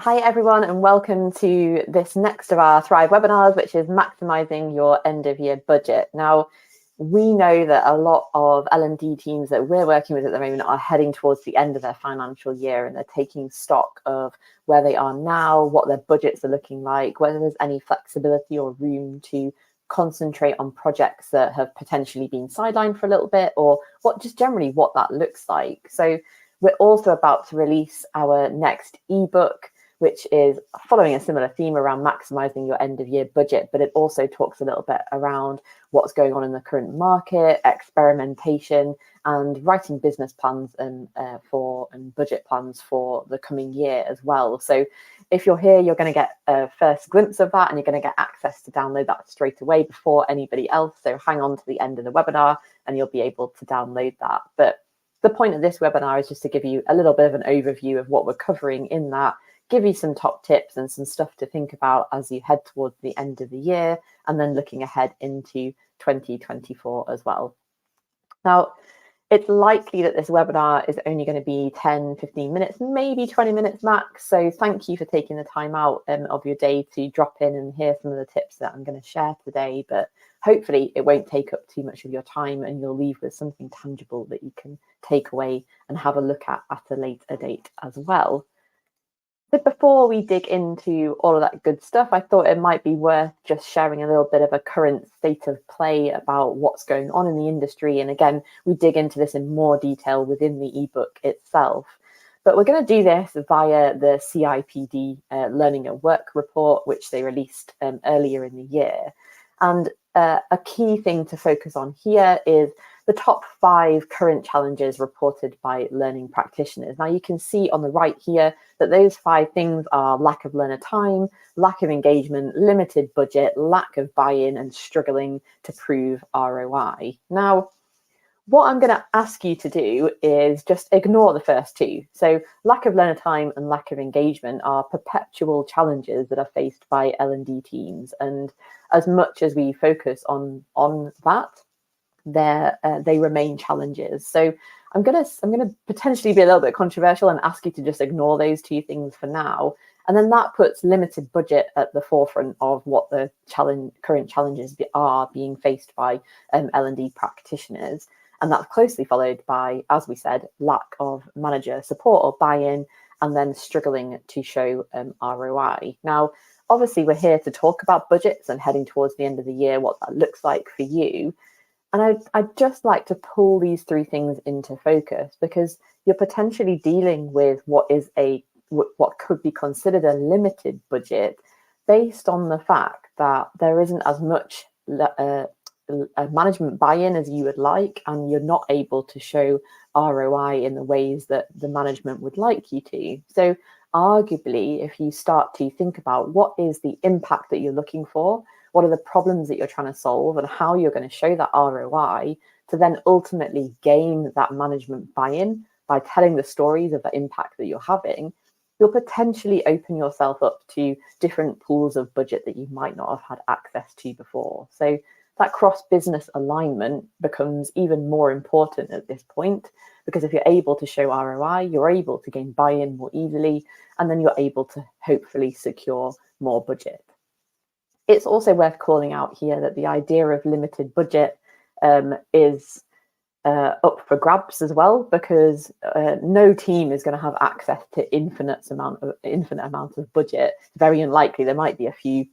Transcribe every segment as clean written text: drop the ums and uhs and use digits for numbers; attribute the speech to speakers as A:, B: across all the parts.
A: Hi everyone, and welcome to this next of our Thrive webinars, which is maximising your end of year budget. Now, we know that a lot of L&D teams that we're working with at the moment are heading towards the end of their financial year, and they're taking stock of where they are now, what their budgets are looking like, whether there's any flexibility or room to concentrate on projects that have potentially been sidelined for a little bit, or just generally what that looks like. So we're also about to release our next ebook, which is following a similar theme around maximising your end of year budget, but it also talks a little bit around what's going on in the current market, experimentation, and writing business plans and budget plans for the coming year as well. So if you're here, you're going to get a first glimpse of that, and you're going to get access to download that straight away before anybody else. So hang on to the end of the webinar and you'll be able to download that. But the point of this webinar is just to give you a little bit of an overview of what we're covering in that, give you some top tips and some stuff to think about as you head towards the end of the year, and then looking ahead into 2024 as well. Now, it's likely that this webinar is only going to be 10, 15 minutes, maybe 20 minutes max. So thank you for taking the time out of your day to drop in and hear some of the tips that I'm going to share today. But hopefully it won't take up too much of your time, and you'll leave with something tangible that you can take away and have a look at a later date as well. But before we dig into all of that good stuff, I thought it might be worth just sharing a little bit of a current state of play about what's going on in the industry. And again, we dig into this in more detail within the ebook itself. But we're going to do this via the CIPD Learning at Work report, which they released earlier in the year. And a key thing to focus on here is the top 5 current challenges reported by learning practitioners. Now, you can see on the right here that those 5 things are lack of learner time, lack of engagement, limited budget, lack of buy-in, and struggling to prove ROI. Now, what I'm going to ask you to do is just ignore the first 2. So lack of learner time and lack of engagement are perpetual challenges that are faced by L&D teams. And as much as we focus on that, they remain challenges. So I'm going to potentially be a little bit controversial and ask you to just ignore those 2 things for now. And then that puts limited budget at the forefront of what the current challenges are being faced by L&D practitioners. And that's closely followed by, as we said, lack of manager support or buy-in, and then struggling to show ROI. Now, obviously, we're here to talk about budgets and heading towards the end of the year, what that looks like for you. And I'd just like to pull these 3 things into focus, because you're potentially dealing with what could be considered a limited budget based on the fact that there isn't as much management buy-in as you would like, and you're not able to show ROI in the ways that the management would like you to. So arguably, if you start to think about what is the impact that you're looking for, what are the problems that you're trying to solve, and how you're going to show that ROI to then ultimately gain that management buy-in by telling the stories of the impact that you're having, you'll potentially open yourself up to different pools of budget that you might not have had access to before. So that cross-business alignment becomes even more important at this point, because if you're able to show ROI, you're able to gain buy-in more easily, and then you're able to hopefully secure more budget. It's also worth calling out here that the idea of limited budget is up for grabs as well, because no team is going to have access to infinite amount of budget. It's very unlikely. There might be a few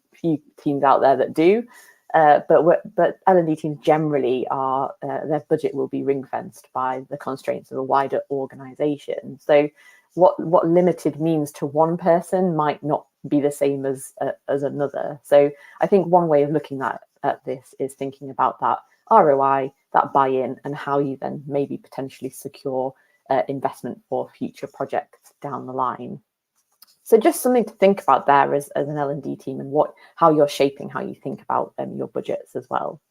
A: teams out there that do, but L&D teams generally are their budget will be ring fenced by the constraints of a wider organization. So what limited means to one person might not be the same as another. So I think one way of looking at this is thinking about that ROI, that buy-in, and how you then maybe potentially secure investment for future projects down the line. So just something to think about there as an L&D team, and how you're shaping how you think about your budgets as well.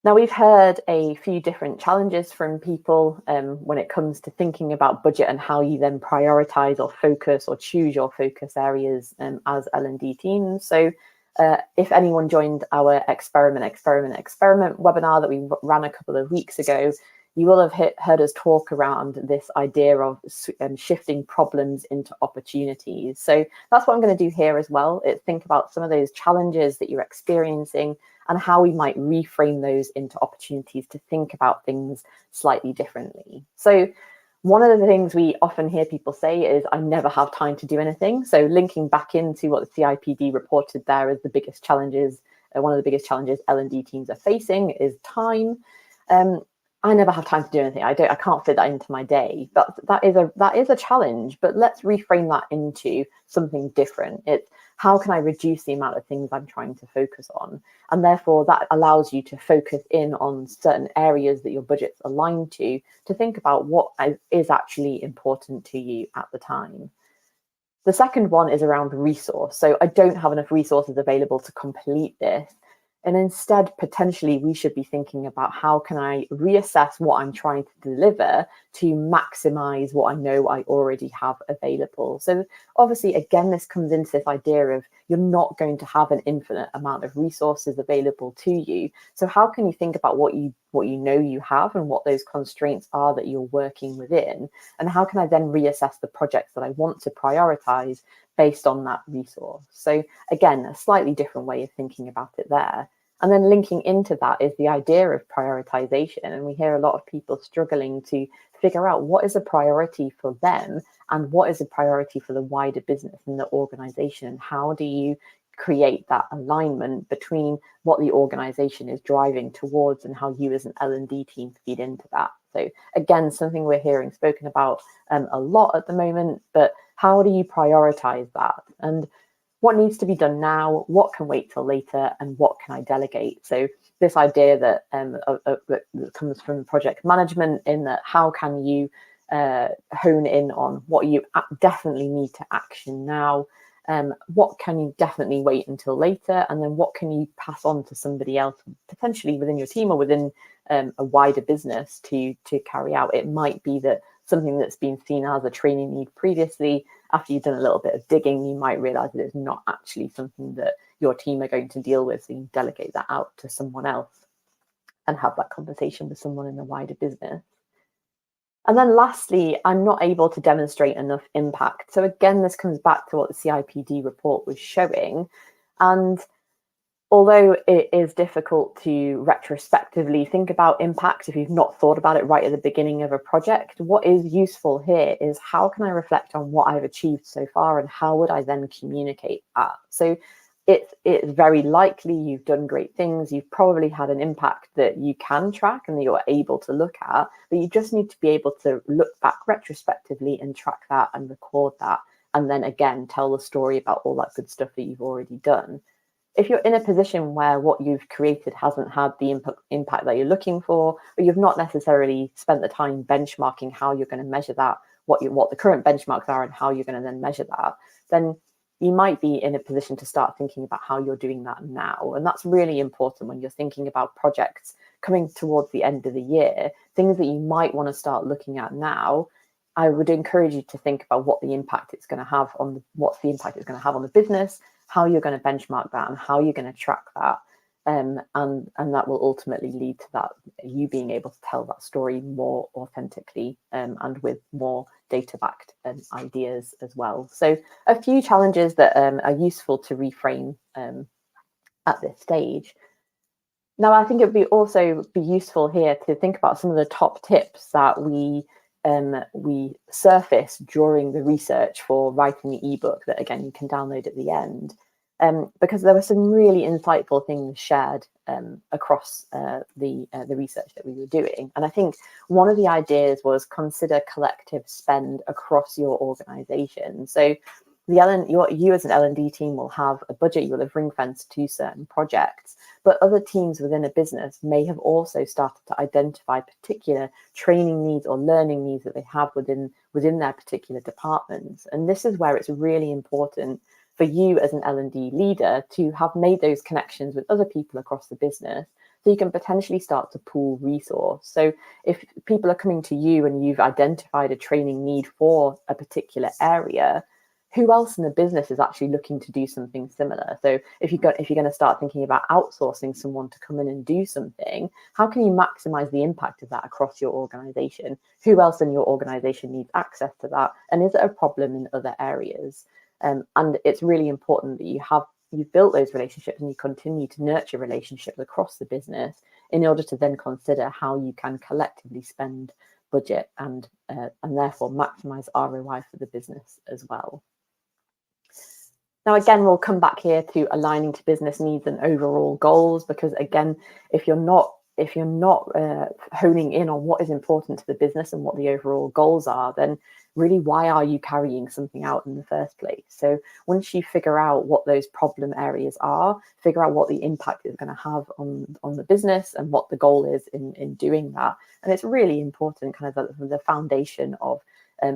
A: Now, we've heard a few different challenges from people when it comes to thinking about budget and how you then prioritize or focus or choose your focus areas as L&D teams. So if anyone joined our experiment webinar that we ran a couple of weeks ago, you will have heard us talk around this idea of shifting problems into opportunities. So that's what I'm going to do here as well. It's think about some of those challenges that you're experiencing and how we might reframe those into opportunities to think about things slightly differently. So one of the things we often hear people say is, I never have time to do anything. So linking back into what the CIPD reported there as the biggest challenges, one of the biggest challenges L&D teams are facing is time. I never have time to do anything. I can't fit that into my day. But that is a challenge. But let's reframe that into something different. It's how can I reduce the amount of things I'm trying to focus on? And therefore, that allows you to focus in on certain areas that your budget's aligned to think about what is actually important to you at the time. The second one is around resource. So I don't have enough resources available to complete this. And instead, potentially, we should be thinking about how can I reassess what I'm trying to deliver to maximize what I know I already have available. So obviously, again, this comes into this idea of you're not going to have an infinite amount of resources available to you. So how can you think about what you know you have and what those constraints are that you're working within? And how can I then reassess the projects that I want to prioritize based on that resource? So again, a slightly different way of thinking about it there. And then linking into that is the idea of prioritization. And we hear a lot of people struggling to figure out what is a priority for them and what is a priority for the wider business and the organization. And how do you create that alignment between what the organization is driving towards and how you as an L&D team feed into that? So again, something we're hearing spoken about a lot at the moment, but how do you prioritize that? And what needs to be done now, what can wait till later, and what can I delegate? So this idea that comes from project management, in that how can you hone in on what you definitely need to action now, what can you definitely wait until later, and then what can you pass on to somebody else, potentially within your team or within a wider business to carry out. It might be that something that's been seen as a training need previously, after you've done a little bit of digging, you might realize that it's not actually something that your team are going to deal with. So you delegate that out to someone else and have that conversation with someone in the wider business. And then lastly, I'm not able to demonstrate enough impact. So again, this comes back to what the CIPD report was showing. And although it is difficult to retrospectively think about impact if you've not thought about it right at the beginning of a project, what is useful here is how can I reflect on what I've achieved so far and how would I then communicate that? So it's very likely you've done great things. You've probably had an impact that you can track and that you're able to look at, but you just need to be able to look back retrospectively and track that and record that. And then again, tell the story about all that good stuff that you've already done. If you're in a position where what you've created hasn't had the impact that you're looking for, or you've not necessarily spent the time benchmarking how you're going to measure that, what the current benchmarks are and how you're going to then measure that, then you might be in a position to start thinking about how you're doing that now. And that's really important when you're thinking about projects coming towards the end of the year, things that you might want to start looking at now. I would encourage you to think about what the impact it's going to have on the business, how you're going to benchmark that, and how you're going to track that. And that will ultimately lead to that, you being able to tell that story more authentically and with more data-backed ideas as well. So a few challenges that are useful to reframe at this stage. Now, I think it would also be useful here to think about some of the top tips that we surfaced during the research for writing the ebook that, again, you can download at the end. Because there were some really insightful things shared across the research that we were doing. And I think one of the ideas was consider collective spend across your organization. So you as an L&D team will have a budget, you will have ring-fenced to certain projects, but other teams within a business may have also started to identify particular training needs or learning needs that they have within their particular departments. And this is where it's really important for you as an L&D leader to have made those connections with other people across the business, so you can potentially start to pool resource. So if people are coming to you and you've identified a training need for a particular area, who else in the business is actually looking to do something similar? So if you're going to start thinking about outsourcing someone to come in and do something, how can you maximize the impact of that across your organization? Who else in your organization needs access to that? And is it a problem in other areas? And it's really important that you've built those relationships and you continue to nurture relationships across the business in order to then consider how you can collectively spend budget and therefore maximize ROI for the business as well. Now, again, we'll come back here to aligning to business needs and overall goals, because again, if you're not honing in on what is important to the business and what the overall goals are, then really, why are you carrying something out in the first place? So once you figure out what those problem areas are, figure out what the impact is going to have on the business and what the goal is in doing that. And it's really important, kind of the foundation of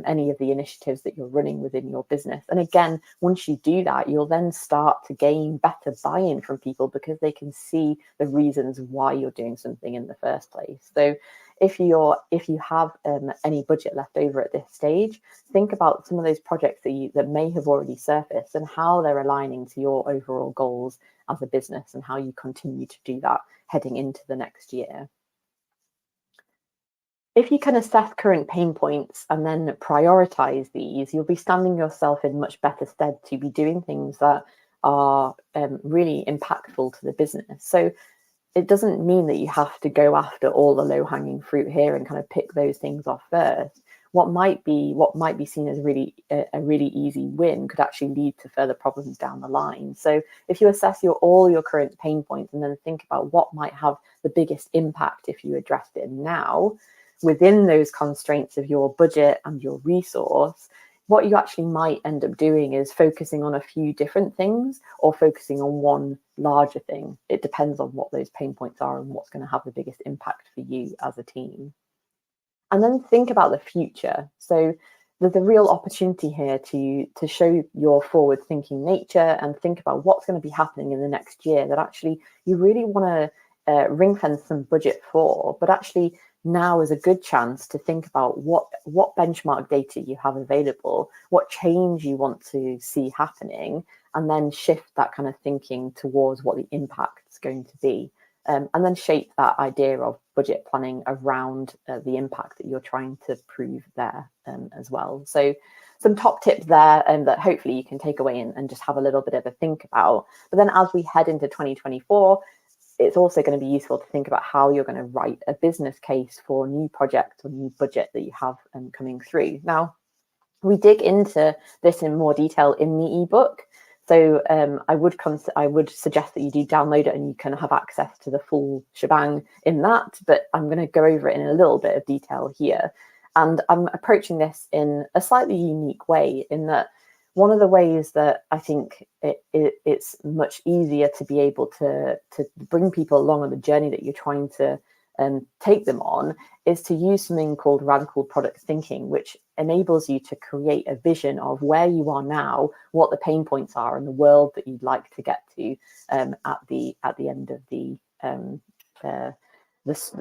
A: any of the initiatives that you're running within your business. And again, once you do that, you'll then start to gain better buy-in from people because they can see the reasons why you're doing something in the first place. So if you have any budget left over at this stage, think about some of those projects that may have already surfaced and how they're aligning to your overall goals as a business and how you continue to do that heading into the next year. If you can assess current pain points and then prioritize these, you'll be standing yourself in much better stead to be doing things that are really impactful to the business. So it doesn't mean that you have to go after all the low-hanging fruit here and kind of pick those things off first. What might be seen as a really easy win could actually lead to further problems down the line. So if you assess all your current pain points and then think about what might have the biggest impact if you addressed it now, within those constraints of your budget and your resource, what you actually might end up doing is focusing on a few different things or focusing on one larger thing. It depends on what those pain points are and what's going to have the biggest impact for you as a team. And then think about the future. So there's a real opportunity here to show your forward-thinking nature and think about what's going to be happening in the next year that actually you really want to ring-fence some budget for, but actually now is a good chance to think about what benchmark data you have available, what change you want to see happening, and then shift that kind of thinking towards what the impact is going to be. And then shape that idea of budget planning around the impact that you're trying to prove there as well. So some top tips there that hopefully you can take away and just have a little bit of a think about. But then as we head into 2024, it's also going to be useful to think about how you're going to write a business case for new projects or new budget that you have coming through. Now, we dig into this in more detail in the ebook. So I would suggest that you do download it and you can have access to the full shebang in that, but I'm going to go over it in a little bit of detail here. And I'm approaching this in a slightly unique way in that one of the ways that I think it's much easier to be able to bring people along on the journey that you're trying to take them on is to use something called radical product thinking, which enables you to create a vision of where you are now, what the pain points are, and the world that you'd like to get to at the end of the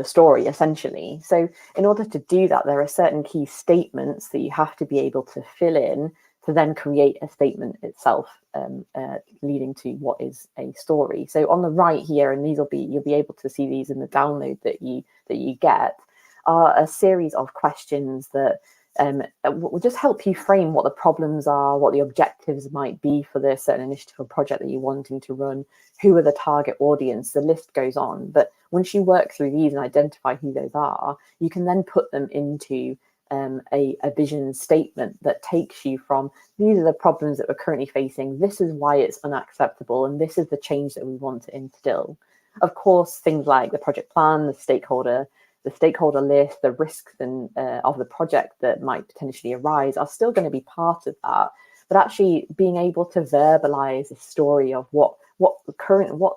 A: story, essentially. So in order to do that, there are certain key statements that you have to be able to fill in to then create a statement itself, leading to what is a story. So on the right here, and you'll be able to see these in the download that you get, are a series of questions that will just help you frame what the problems are, what the objectives might be for the certain initiative or project that you're wanting to run, who are the target audience, the list goes on. But once you work through these and identify who those are, you can then put them into a vision statement that takes you from these are the problems that we're currently facing, this is why it's unacceptable, and this is the change that we want to instill. Of course, things like the project plan, the stakeholder list, the risks of the project that might potentially arise are still going to be part of that. But actually being able to verbalize a story of what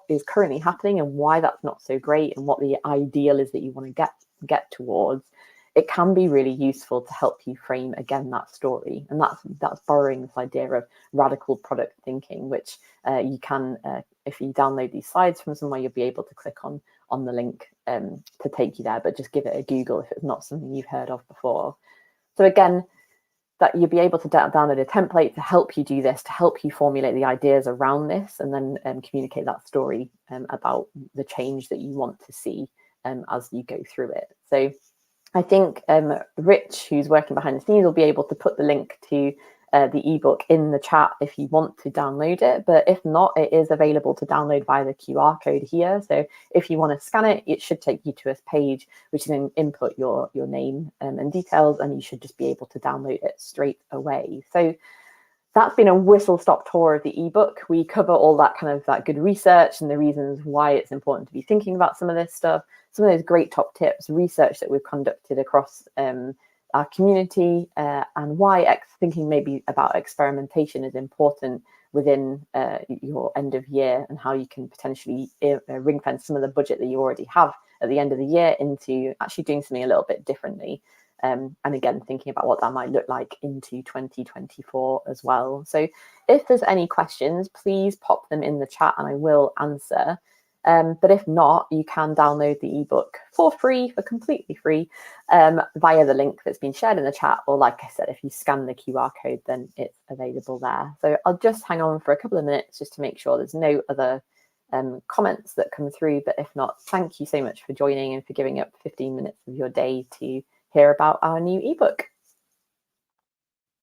A: is currently happening and why that's not so great and what the ideal is that you want to get towards, it can be really useful to help you frame again that story. And that's borrowing this idea of radical product thinking, which you can, if you download these slides from somewhere, you'll be able to click on the link to take you there, but just give it a Google if it's not something you've heard of before. So again, that you'll be able to download a template to help you do this, to help you formulate the ideas around this, and then communicate that story about the change that you want to see as you go through it. So I think Rich, who's working behind the scenes, will be able to put the link to the ebook in the chat if you want to download it. But if not, it is available to download via the QR code here. So if you want to scan it, it should take you to a page which you then input your name and details, and you should just be able to download it straight away. So that's been a whistle-stop tour of the ebook. We cover all that kind of that good research and the reasons why it's important to be thinking about some of this stuff, some of those great top tips, research that we've conducted across our community, and why thinking maybe about experimentation is important within your end of year, and how you can potentially ring fence some of the budget that you already have at the end of the year into actually doing something a little bit differently. And again, thinking about what that might look like into 2024 as well. So if there's any questions, please pop them in the chat and I will answer. But if not, you can download the ebook for free, for completely free, via the link that's been shared in the chat. Or like I said, if you scan the QR code, then it's available there. So I'll just hang on for a couple of minutes just to make sure there's no other comments that come through. But if not, thank you so much for joining and for giving up 15 minutes of your day to hear about our new ebook.